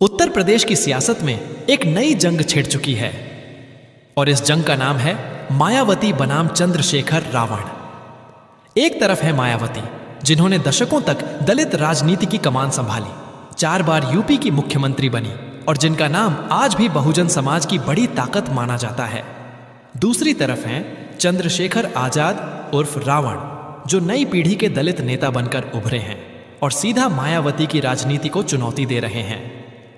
उत्तर प्रदेश की सियासत में एक नई जंग छिड़ चुकी है और इस जंग का नाम है मायावती बनाम चंद्रशेखर रावण। एक तरफ है मायावती, जिन्होंने दशकों तक दलित राजनीति की कमान संभाली, 4 बार यूपी की मुख्यमंत्री बनी और जिनका नाम आज भी बहुजन समाज की बड़ी ताकत माना जाता है। दूसरी तरफ हैं चंद्रशेखर आजाद उर्फ रावण, जो नई पीढ़ी के दलित नेता बनकर उभरे हैं और सीधा मायावती की राजनीति को चुनौती दे रहे हैं।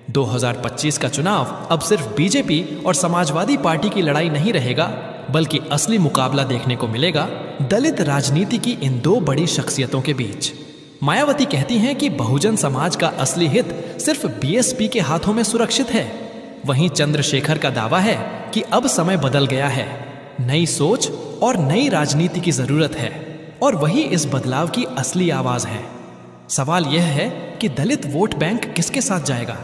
2025 का चुनाव अब सिर्फ बीजेपी और समाजवादी पार्टी की लड़ाई नहीं रहेगा, बल्कि असली मुकाबला देखने को मिलेगा दलित राजनीति की इन 2 बड़ी शख्सियतों के बीच। मायावती कहती हैं कि बहुजन समाज का असली हित सिर्फ बीएसपी के हाथों में सुरक्षित है। वहीं चंद्रशेखर का दावा है कि अब समय बदल गया है, नई सोच और नई राजनीति की जरूरत है और वही इस बदलाव की असली आवाज है। सवाल यह है कि दलित वोट बैंक किसके साथ जाएगा?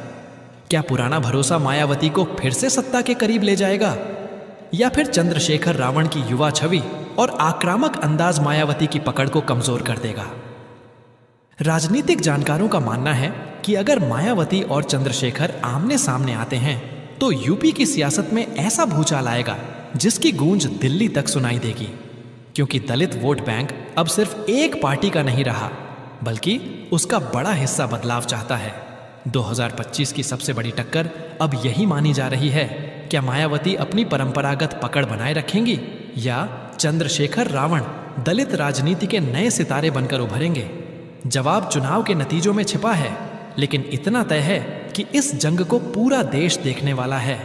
क्या पुराना भरोसा मायावती को फिर से सत्ता के करीब ले जाएगा, या फिर चंद्रशेखर रावण की युवा छवि और आक्रामक अंदाज मायावती की पकड़ को कमजोर कर देगा? राजनीतिक जानकारों का मानना है कि अगर मायावती और चंद्रशेखर आमने सामने आते हैं तो यूपी की सियासत में ऐसा भूचाल आएगा जिसकी गूंज दिल्ली तक सुनाई देगी, क्योंकि दलित वोट बैंक अब सिर्फ एक पार्टी का नहीं रहा, बल्कि उसका बड़ा हिस्सा बदलाव चाहता है। 2025 की सबसे बड़ी टक्कर अब यही मानी जा रही है, क्या मायावती अपनी परंपरागत पकड़ बनाए रखेंगी या चंद्रशेखर रावण दलित राजनीति के नए सितारे बनकर उभरेंगे? जवाब चुनाव के नतीजों में छिपा है, लेकिन इतना तय है कि इस जंग को पूरा देश देखने वाला है।